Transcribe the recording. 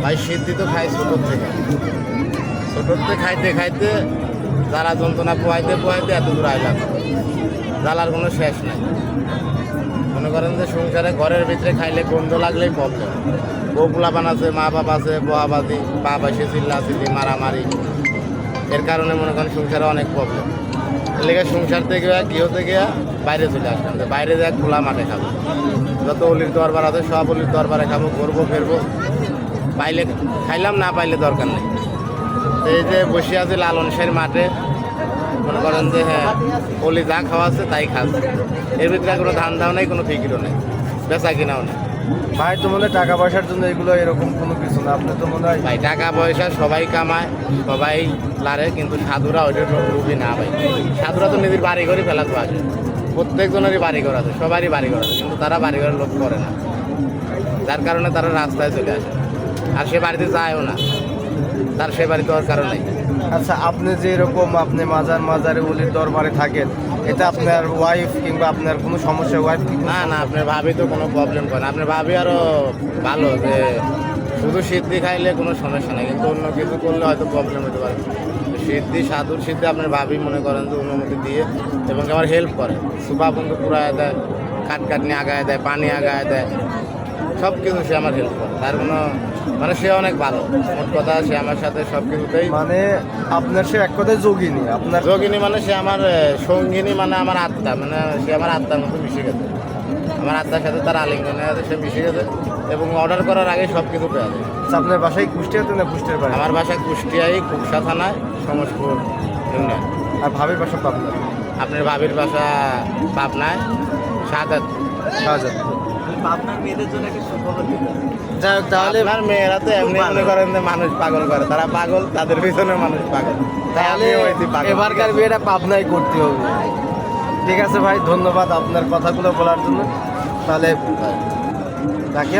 ভাই সিদ্ধি তো খাই ছোটোর থেকে খাইতে খাইতে জ্বালা যন্ত্রণা পোহাইতে পোহাইতে এত দূর আইলাম। জ্বালার কোনো শেষ নাই। মনে করেন যে সংসারে ঘরের ভিতরে খাইলে গন্ধ লাগলেই প্রবলেম। বউপুলা বানাচ্ছে, মা বাপ আছে, বোয়াবাদি বাপ এসে চিল্লাচিল্লি মারামারি, এর কারণে মনে করেন সংসারে অনেক প্রবলেম। এর লেগে সংসার থেকে গৃহ থেকে বাইরে চলে আসলাম, যে বাইরে যা খোলা মাঠে খাবো। যত অলির দরবার আছে সব অলির দরবারে খাবো, ঘুরবো ফিরবো, পাইলে খাইলাম, না পাইলে দরকার নেই। এই যে বসে আছে লালন শাহের মাঠে, মনে করেন যে হ্যাঁ অলি যা খাওয়াচ্ছে তাই খাচ্ছে। এর ভিতরে কোনো ধান ধাও নেই, কোনো ফিকিরও নেই, বেচা কিনাও নেই। ভাই তো মনে হয় টাকা পয়সার জন্য এগুলো এরকম কোনো কিছু না, আপনি তো মনে হয় ভাই টাকা পয়সা সবাই কামায়, সবাই লারে, কিন্তু সাধুরা ওইটা রুবি না ভাই। সাধুরা তো নিজের বাড়ি ঘরে ফেলাতে আসে, প্রত্যেকজনেরই বাড়ি ঘর আছে, সবারই বাড়ি ঘর আছে, কিন্তু তারা বাড়ি ঘরের লোক করে না, যার কারণে তারা রাস্তায় চলে আসে। আর সে বাড়িতে যায়ও না, তার সে বাড়িতে হওয়ার কারণ নেই। আচ্ছা, আপনি যে এরকম আপনি মাজারে অলির দরবারে থাকেন, এটা আপনার ওয়াইফ কিংবা আপনার কোনো সমস্যা ওয়াইফ? না না, আপনার ভাবি তো কোনো প্রবলেম করে না। আপনার ভাবি আরও ভালো, যে শুধু সিদ্ধি খাইলে কোনো সমস্যা নেই, কিন্তু অন্য কিছু করলে হয়তো প্রবলেম হতে পারে। সিদ্ধি, সাধুর সিদ্ধি আপনার ভাবি মনে করেন যে অনুমতি দিয়ে এবং আমার হেল্প করে, সুপা বন্ধু পুরায় দেয়, কাটকাটনি আগায় দেয়, পানি আগায় দেয়, সব কিছু সে আমার হেল্প করে। তার কোনো মানে সে অনেক ভালো, মোট কথা সে আমার সাথে সব কিছুতেই মানে আপনার সে এক কথায় যোগিনী, আপনার যোগিনী, মানে সে আমার সঙ্গিনী, মানে আমার আত্মা, মানে সে আমার আত্মার মতো মিশে গেছে। আমার আত্মার সাথে তার আলিঙ্গনে আছে, সে মিশে গেছে এবং অর্ডার করার আগে সব কিছু পেয়ে যায়। আচ্ছা, আপনার বাসায় কুষ্টিয়াতে না কুষ্টিয়ার বাড়ি? আমার বাসা কুষ্টিয়ায়, কুকসা থানায়, সমসপুর ইউনিয়ন। আর ভাবির বাসা পাবনা? আপনার ভাবির বাসা পাবনায়, শাহজাদপুর। যাই হোক, তাহলে আপনার মেয়েরা তো এমনি মনে করেন যে মানুষ পাগল করে, তারা পাগল, তাদের পিছনে মানুষ পাগল, তাই তাহলে আমি হয়েছি পাগল। এবারকার বিয়েটা পাবনায় করতে হবে। ঠিক আছে ভাই, ধন্যবাদ আপনার কথাগুলো বলার জন্য। তাহলে তাকে